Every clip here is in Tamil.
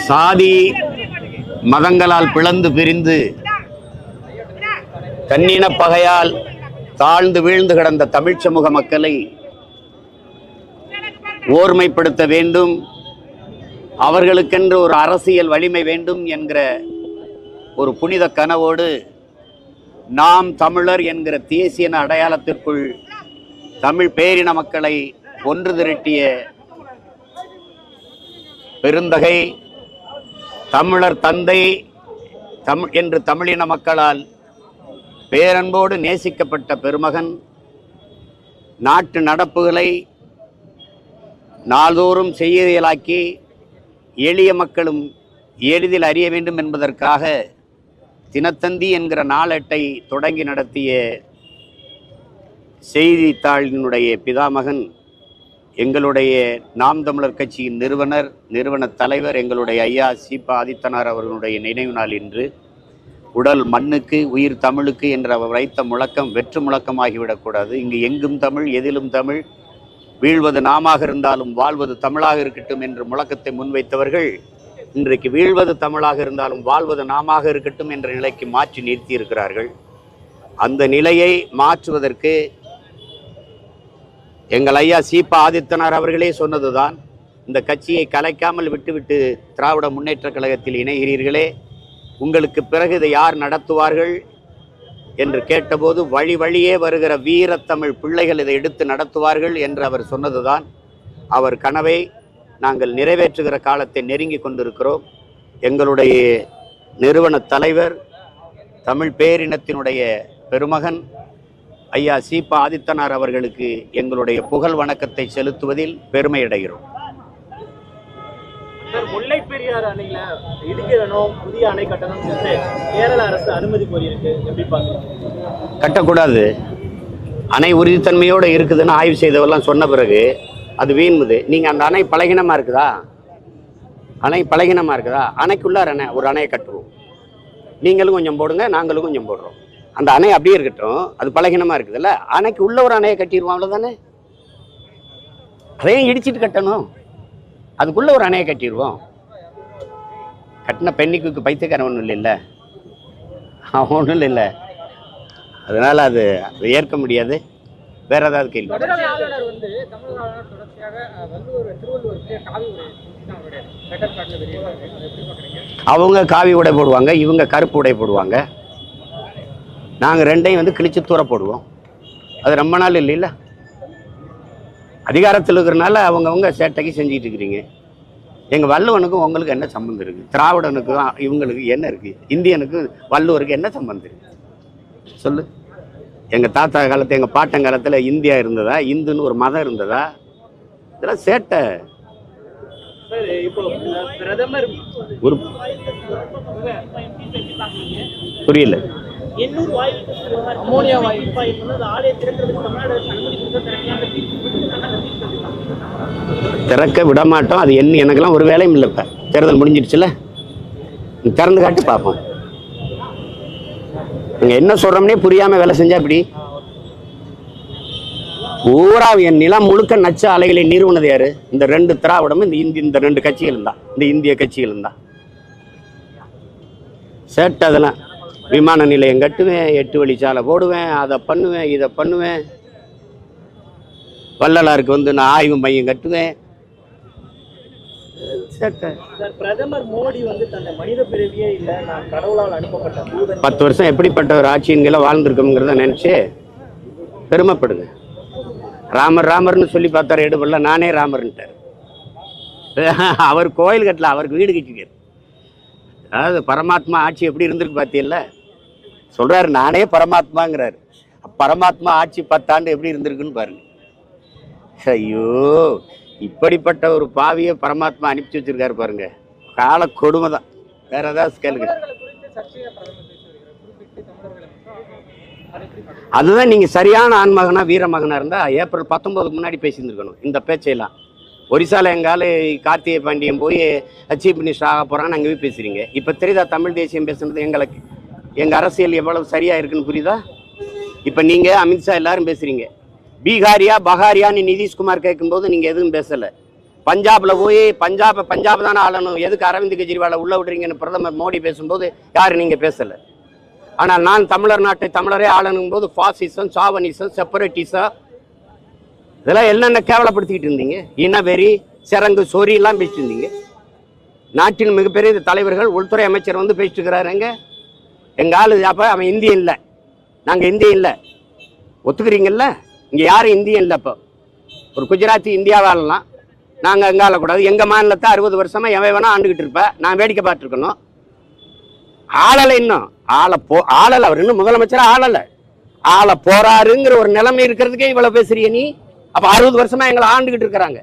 சாதி மதங்களால் பிளந்து பிரிந்து தன்னின பகையால் தாழ்ந்து வீழ்ந்து கிடந்த தமிழ் சமூக மக்களை ஓர்மைப்படுத்த வேண்டும், அவர்களுக்கென்று ஒரு அரசியல் வலிமை வேண்டும் என்கிற ஒரு புனித கனவோடு நாம் தமிழர் என்கிற தேசிய அடையாளத்திற்குள் தமிழ் பேரின மக்களை ஒன்று திரட்டிய பெருந்தகை தமிழர் தந்தை என்று தமிழின மக்களால் பேரன்போடு நேசிக்கப்பட்ட பெருமகன் நாட்டு நடப்புகளை நாள்தோறும் செய்தியலாக்கி எளிய மக்களும் எளிதில் அறிய வேண்டும் என்பதற்காக தினத்தந்தி என்கிற நாளேட்டை தொடங்கி நடத்திய செய்தித்தாளினுடைய பிதாமகன், எங்களுடைய நாம் தமிழர் கட்சியின் நிறுவன தலைவர் எங்களுடைய ஐயா சீபா ஆதித்தனார் அவர்களுடைய நினைவு நாள் இன்று. உடல் மண்ணுக்கு உயிர் தமிழுக்கு என்ற அவர் வைத்த முழக்கம் வெற்று முழக்கமாகிவிடக்கூடாது. இங்கு எங்கும் தமிழ், எதிலும் தமிழ், வீழ்வது நாமாக இருந்தாலும் வாழ்வது தமிழாக இருக்கட்டும் என்ற முழக்கத்தை முன்வைத்தவர்கள் இன்றைக்கு வீழ்வது தமிழாக இருந்தாலும் வாழ்வது நாமாக இருக்கட்டும் என்ற நிலைக்கு மாற்றி நிறுத்தியிருக்கிறார்கள். அந்த நிலையை மாற்றுவதற்கு எங்கள் ஐயா சீபா ஆதித்தனார் அவர்களே சொன்னதுதான், இந்த கட்சியை கலைக்காமல் விட்டுவிட்டு திராவிட முன்னேற்ற கழகத்தில் இணைகிறீர்களே, உங்களுக்கு பிறகு இதை யார் நடத்துவார்கள் என்று கேட்டபோது வழி வழியே வருகிற வீரத்தமிழ் பிள்ளைகள் இதை எடுத்து நடத்துவார்கள் என்று அவர் சொன்னதுதான். அவர் கனவை நாங்கள் நிறைவேற்றுகிற காலத்தை நெருங்கி கொண்டிருக்கிறோம். எங்களுடைய நிறுவன தலைவர் தமிழ் பேரினத்தினுடைய பெருமகன் ஐயா சீபா ஆதித்தனார் அவர்களுக்கு எங்களுடைய புகழ் வணக்கத்தை செலுத்துவதில் பெருமை அடைகிறோம். முல்லை பெரியாறு அணையில இடிக்கிறனும் புதிய அணை கட்டணும் கேரள அரசு அனுமதி கோரியிருக்கு, எப்படி பாக்குறீங்க? கட்டக்கூடாது. அணை உறுதித்தன்மையோடு இருக்குதுன்னு ஆய்வு செய்தவெல்லாம் சொன்ன பிறகு அது வீண்முது. நீங்கள் அந்த அணை பலகீனமாக இருக்குதா? அணை பலகீனமாக இருக்குதா? அணைக்குள்ளார அணை ஒரு அணையை கட்டுவோம், நீங்களும் கொஞ்சம் போடுங்க, நாங்களும் கொஞ்சம் போடுறோம். அந்த அணை அப்படியே இருக்கட்டும், அது பலகீனமாக இருக்குதுல்ல, அணைக்கு உள்ள ஒரு அணையை கட்டிடுவோம், அவ்வளோதானே. அதையும் இடிச்சிட்டு கட்டணும், அதுக்குள்ள ஒரு அணையை கட்டிடுவோம். கட்டின பெண்ணிக்கு பைத்தியக்காரன் ஒன்றும் இல்லைல்ல, ஒன்றும் இல்லை. அதனால அது ஏற்க முடியாது. வேற ஏதாவது கேள்வி? அவங்க காவி உடை போடுவாங்க, இவங்க கருப்பு உடை போடுவாங்க. நாங்கள் ரெண்டையும் கிழிச்சு தூர போடுவோம். அது ரொம்ப நாள் இல்லைல்ல, அதிகாரத்தில் இருக்கிறனால அவங்கவுங்க சேட்டைக்கு செஞ்சுட்டு இருக்கிறீங்க. எங்கள் வள்ளுவனுக்கும் உங்களுக்கு என்ன சம்பந்தம் இருக்குது? திராவிடனுக்கும் இவங்களுக்கு என்ன இருக்குது? இந்தியனுக்கும் வள்ளுவருக்கு என்ன சம்பந்தம் இருக்குது சொல்லு. எங்கள் தாத்தா காலத்தில், எங்கள் பாட்டங்காலத்தில் இந்தியா இருந்ததா? இந்துன்னு ஒரு மதம் இருந்ததா? இதெல்லாம் சேட்டை. ஒரு புரியல. திறக்க விட மாட்டோம். அது என்ன, எனக்கெல்லாம் ஒரு வேலையும் இல்லை. இப்போ தேர்தல் முடிஞ்சிடுச்சுல, திறந்து காட்டு பார்ப்போம். நீங்கள் என்ன சொல்கிறோம்னே புரியாமல் வேலை செஞ்சா இப்படி. ஊரா என் நிலம் முழுக்க நச்ச அலைகளை நிறுவனது யாரு? இந்த ரெண்டு திராவிடமும் இந்த ரெண்டு கட்சிகளும் தான், இந்த இந்திய கட்சிகளும் தான். சேட்டை அதெல்லாம். விமான நிலையம் கட்டுவேன், 8 வழிச்சாலை போடுவேன், அதை பண்ணுவேன், இதை பண்ணுவேன். வள்ளலாருக்கு நான் ஆய்வு மையம் கட்டுவேன். பிரதமர் மோடி தன்னை மனித பிறவியே இல்லை, நான் கடவுளால் அனுப்பப்பட்ட 10 வருஷம் எப்படிப்பட்ட ஒரு ஆட்சியின்களை வாழ்ந்திருக்கோங்கிறத நினைச்சு பெருமைப்படுங்க. ராமர் ராமர்னு சொல்லி பார்த்தாரு எடுபடல, நானே ராமர்ன்ட்டார். அவர் கோயில் கட்டல, அவருக்கு வீடு கட்டிக்காரு. அதாவது பரமாத்மா ஆட்சி எப்படி இருந்திருக்கு பார்த்தியல்ல, சொல்றாரு நானே பரமாத்மாங்கிறாரு. பரமாத்மா ஆட்சி 10 ஆண்டு எப்படி இருந்திருக்குன்னு பாருங்க. ஐயோ, இப்படிப்பட்ட ஒரு பாவியை பரமாத்மா அனுப்பிச்சு வச்சிருக்காரு பாருங்க. கால கொடுமை தான். வேற ஏதாவது கேளுங்க. அதுதான் நீங்க சரியான ஆண்மகனா வீரமகனா இருந்தா ஏப்ரல் 19 முன்னாடி பேசியிருந்துருக்கணும் இந்த பேச்சையெல்லாம். ஒரிசால எங்கால கார்த்திகை பாண்டியன் போய் சீஃப் மினிஸ்டர் ஆக போறான்னு அங்கே போய் பேசுறீங்க. இப்போ தெரியுதா தமிழ் தேசியம் பேசுறது எங்களுக்கு எங்கள் அரசியல் எவ்வளவு சரியா இருக்குன்னு புரியுதா? இப்போ நீங்கள் அமித்ஷா எல்லாரும் பேசுறீங்க. பீகாரியா பகாரியான்னு நிதிஷ்குமார் கேட்கும்போது நீங்கள் எதுவும் பேசலை. பஞ்சாப்ல போய் பஞ்சாப் தானே ஆளணும், எதுக்கு அரவிந்த் கெஜ்ரிவாலை உள்ள விடுறீங்கன்னு பிரதமர் மோடி பேசும்போது யாரு நீங்க பேசல. ஆனால் நான் தமிழர் நாட்டை தமிழரே ஆளணும் போது பாசிசம், சாவனிசம், செப்பரேட்டிசம் இதெல்லாம் என்னென்ன கேவலப்படுத்திக்கிட்டு இருந்தீங்க. இனவெறி, சிறங்கு, சொறி எல்லாம் பேசிட்டு இருந்தீங்க. நாட்டின் மிகப்பெரிய தலைவர்கள், உள்துறை அமைச்சர் வந்து பேசிட்டு இருக்கிறாருங்க. எங்க ஆளு அப்ப அவன் இந்தியன் இல்லை, நாங்க இந்தியன் இல்லை ஒத்துக்கிறீங்கல்ல. இங்க யாரும் இந்தியன் இல்லை. இப்போ ஒரு குஜராத்தி இந்தியாவாலாம் நாங்க எங்க ஆளக்கூடாது. எங்க மாநிலத்தை 60 வருஷமா எவன் வேணா ஆண்டுகிட்டு இருப்ப, நான் வேடிக்கை பார்த்துருக்கணும். ஆளலை, இன்னும் ஆளலை. அவர் இன்னும் முதலமைச்சர் ஆள போறாருங்கிற ஒரு நிலைமை இருக்கிறதுக்கே இவ்வளவு பேசுறிய நீ. அப்ப 60 வருஷமா எங்களை ஆண்டுகிட்டு இருக்கிறாங்க.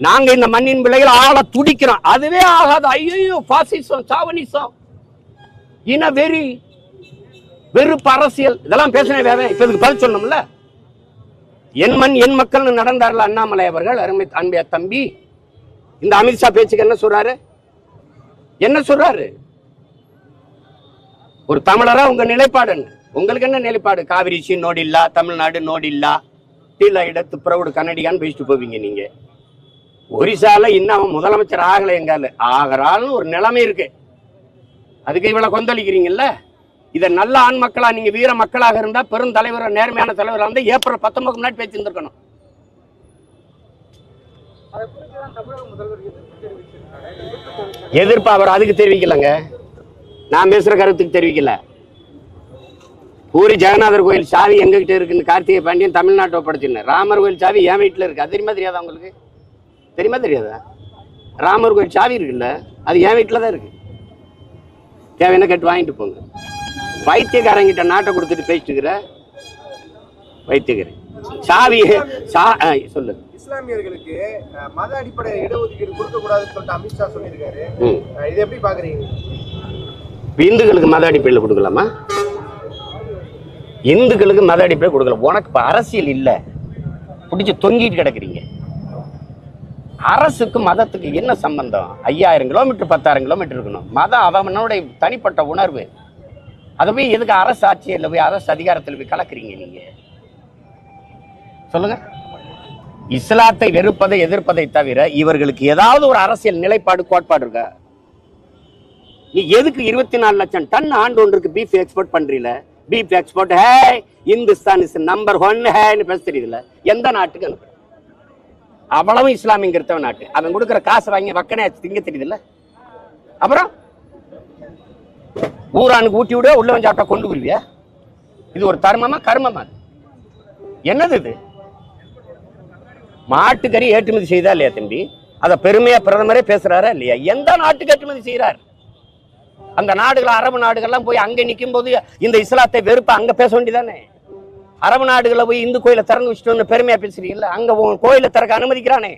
நாங்க இந்த மண்ணின் பிள்ளைகள் ஆள துடிக்கிறோம். அதுவே ஆகாது. ஐயோ, பாசிசம், சாவனிசம், இன வெறி, வெறுப்பு அரசியல் இதெல்லாம் பேசினே வேற. இப்ப இதுக்கு பதில் சொல்லணும்ல. என் மண் என் மக்கள்னு நடந்தார்ல அண்ணாமலை அவர்கள், அருமை அன்பிய தம்பி. இந்த அமித்ஷா பேச்சுக்கு என்ன சொல்றாரு? ஒரு தமிழரா உங்க நிலைப்பாடு என்ன? உங்களுக்கு என்ன நிலைப்பாடு? காவிரிச்சி நோடில்லா, தமிழ்நாடு நோடில்லா, டீல இடத்து பிரவுடு கன்னடியான்னு பேசிட்டு போவீங்க நீங்க. ஒரிசால இன்னும் அவன் முதலமைச்சர் ஆகலை, எங்கால ஆகிறான்னு ஒரு நிலைமை இருக்கு. அதுக்கு இவ்வளவு கொந்தளிக்கிறீங்கல்ல. இதை நல்ல ஆண் மக்களா, நீங்க வீர மக்களாக இருந்தா, பெரும் தலைவர், நேர்மையான தலைவராக இருந்தா ஏப்ரல் 19 முன்னாடி பேசியிருந்திருக்கணும். எதிர்ப்பு அவர் அதுக்கு தெரிவிக்கலங்க, நான் பேசுற கருத்துக்கு தெரிவிக்கல. பூரி ஜெகநாதர் கோயில் சாவி எங்ககிட்ட இருக்குன்னு கார்த்திகை பாண்டியன் தமிழ்நாட்டை ஒப்படைச்சிருந்தேன். ராமர் கோயில் சாவி என் வீட்டில் இருக்கு. அது தெரியுமா தெரியாதா உங்களுக்கு? தெரியுமா தெரியாதா? ராமர் கோயில் சாவி இருக்குல்ல, அது என் வீட்டில் தான் இருக்கு. தேவையான கேட்டு வாங்கிட்டு போங்க. வைத்தியக்காரங்கிட்ட நாட்டை கொடுத்துட்டு பேசிட்டுக்கிற வைத்தியக்காரன் சாவி சொல்லு. இஸ்லாமியர்களுக்கு மத அடிப்படை இடஒதுக்கீடு கொடுக்க கூடாதுன்னு சொல்லிட்டு அமித்ஷா சொல்லியிருக்காரு. இதை எப்படி பாக்குறீங்க? இந்துக்களுக்கு மத அடிப்படையில் கொடுக்கலாமா? இந்துக்களுக்கு மத அடிப்படை கொடுக்கலாம். உனக்கு இப்ப அரசியல் இல்ல, பிடிச்சி தொங்கிட்டு கிடக்குறீங்க. அரசுக்கு மதத்துக்கு என்ன சம்பந்தம்? 5000 கிலோமீட்டர் 10,000 கிலோமீட்டர் இருக்கணும். மதம் அவனுடைய தனிப்பட்ட உணர்வு. அதை போய் எதுக்கு அரசு ஆட்சியில் போய் அரசு அதிகாரத்தில் போய் கலக்குறீங்க நீங்க? சொல்லுங்க. இஸ்லாத்தை வெறுப்பதை எதிர்ப்பதை தவிர இவர்களுக்கு ஏதாவது ஒரு அரசியல் நிலைப்பாடு, கோட்பாடு இருக்கா? நீ எதுக்கு 24 லட்சம் டன் ஆண்டு ஒன்றுக்கு பீஃப் எக்ஸ்போர்ட் பண்றீல? Beef export Hindustan is number 1 பேச தெரியுதுல? எந்த நாட்டுக்கு அனுப்பு? அவ்வளவு இஸ்லாமியங்கிறத நாட்டு. அவன் கொடுக்குற காசு வாங்கி வக்கனே திங்க தெரியுதுல்ல? அப்புறம் ஊரானுக்கு ஊட்டி விட உள்ள சாப்பிட்டா கொண்டு வருவியா? இது ஒரு தர்மமா கர்மமா? என்னது இது? மாட்டுக்கறி ஏற்றுமதி செய்தா இல்லையா தம்பி? அத பெருமையா பிரதமரே பேசுறாரா இல்லையா? எந்த நாட்டுக்கு ஏற்றுமதி செய்யறார்? அந்த நாடுகள், அரபு நாடுகள்லாம் போய் அங்க நிற்கும் போது இந்த இஸ்லாத்தை வெறுப்ப அங்க பேச வேண்டியதானே? அரபு நாடுகளை போய் இந்து கோயிலை திறந்து வச்சுட்டு பெருமையா பேசுறீங்கல்ல, அங்க கோயிலை திறக்க அனுமதிக்கிறானே.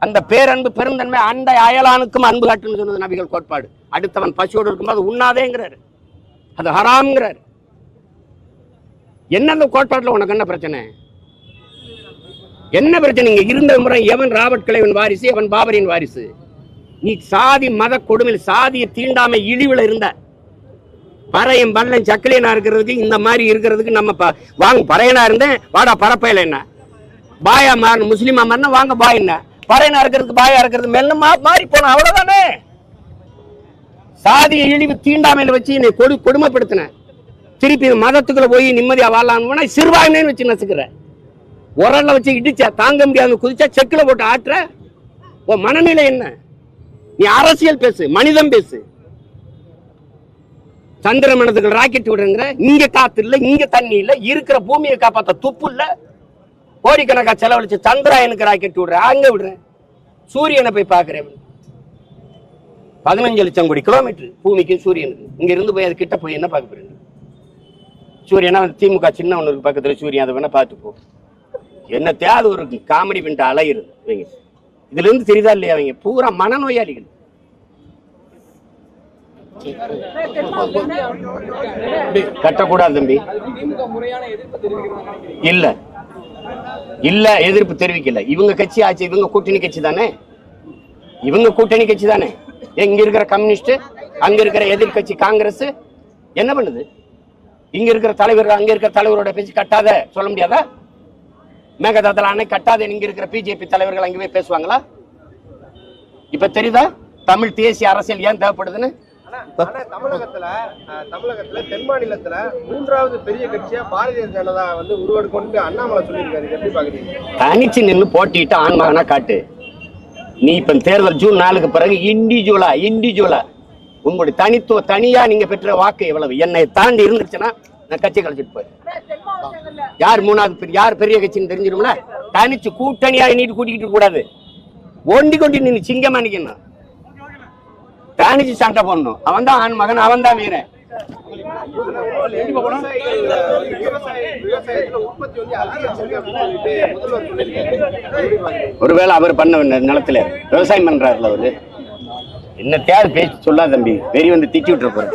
அந்த பேரன்பு, பெருந்தன்மை, அந்த அயலானுக்கும் அன்பு காட்டுன்னு சொன்னது நபிகள் கோட்பாடு. அடுத்தவன் பசியோடு இருக்கும்போது உண்ணாதேங்கிறாரு, அது ஹராம்ங்கிறாரு. என்ன அந்த கோட்பாட்டுல உனக்கு என்ன பிரச்சனை? என்ன பிரச்சனை? இங்க இருந்த முறை எவன் ராபர்ட் கிளைவன் வாரிசு, எவன் பாபரின் வாரிசு? நீ சாதி மத கொடுமையில், சாதிய தீண்டாமை இழிவுல இருந்த பறையும் பல்லம் சக்கலையனா இருக்கிறதுக்கு, இந்த மாதிரி இருக்கிறதுக்கு நம்ம வாங்க. பறையனா இருந்தேன், வாடா பரப்பையில என்ன பாயா மாறணும், முஸ்லீமா மாறினா வாங்க பாய். என்ன பறையனா இருக்கிறதுக்கு பாயா இருக்கிறது மெல்ல மாறி போன, அவ்வளவுதானே. சாதிய இழிவு தீண்டாமையில வச்சு என்னை கொடுமைப்படுத்தின. திருப்பி மதத்துக்குள்ள போய் நிம்மதியா வாழலாம்னு சிறுபான்மைன்னு வச்சு நசுக்கிற. உரல்ல வச்சு இடிச்சா தாங்க முடியாது, குதிச்சா செக்கில போட்டு ஆட்டுற. உன் மனநிலை என்ன? நீ அரசியல் பேசு, மனிதம் பேசு. சந்திர மனதுக்கு ராக்கெட் விடுங்கிற, இங்க காத்து இல்ல, இங்க தண்ணி இல்ல, இருக்கிற பூமியை காப்பாத்த துப்பு இல்ல, கோடிக்கணக்கா செலவழிச்சு சந்திராயனுக்கு ராக்கெட் விடுற, அங்க விடுற. சூரியனை போய் பாக்குறேன். 15 லட்சம் கோடி கிலோமீட்டர் பூமிக்கு சூரியனுக்கு. இங்க இருந்து போய் அது கிட்ட போய் என்ன பார்க்க போறீங்க? சூரியனா திமுக சின்ன ஒண்ணு பக்கத்துல சூரியன், அதை வேணா பார்த்து போ. என்ன தேவை? ஒரு காமெடி பண்ணிட்டு அலையுது. இதுல இருந்து தெரியுதா இல்லையா? அவங்க பூரா மனநோயாளிகள். கட்டக்கூடாது தம்பி. இல்ல இல்ல எதிர்ப்பு தெரிவிக்கல. இவங்க கட்சி ஆச்சு, இவங்க கூட்டணி கட்சி தானே, இவங்க கூட்டணி கட்சி தானே. இங்க இருக்கிற கம்யூனிஸ்ட், அங்க இருக்கிற எதிர்கட்சி காங்கிரஸ் என்ன பண்ணுது? இங்க இருக்கிற தலைவர் அங்க இருக்கிற தலைவரோட பேச்சு கட்டாத சொல்ல முடியாதா? மேகதாதுல அணை கட்டாத இங்க இருக்கிற பிஜேபி தலைவர்கள் அங்கே போய் பேசுவாங்களா? இப்ப தெரியுதா தமிழ் தேசிய அரசியல் ஏன் தேவைப்படுதுன்னு? ஆனா தமிழகத்துல தென் மாநிலத்துல 3வது பெரிய கட்சியா பாரதிய ஜனதா வந்து உருவெடுக்கொண்டு அண்ணாமலை சொல்லியிருக்காரு. எப்படி பாக்குறீங்க? தனிச்சு நின்று போட்டிட்டு ஆன்மகனா காட்டு. நீ இப்ப தேர்தல் ஜூன் 4க்கு பிறகு இண்டிவிஜுவலா உங்களுடைய தனித்துவ தனியா நீங்க பெற்ற வாக்கு எவ்வளவு என்னை தாண்டி இருந்துச்சுன்னா நான் கட்சி கழிச்சிட்டு போய் யார் 3வது யார் பெரிய கட்சின்னு தெரிஞ்சிரும்ல. தனிச்சு கூட்டணியா நீட்டு கூட்டிக்கிட்டு கூடாது. ஒண்டி கொண்டு நின்று சிங்கமா நிக்கணும். தனிச்சு சண்டை போடணும். அவன் தான் ஆண் மகன், அவன் தான் வீரன். ஒருவேளை அவர் பண்ண நிலத்துல விவசாயம் பண்றாருல அவரு என்ன தேவை பேச்சு சொல்லாத தம்பி, வெறி வந்து திட்டி விட்டுற போற.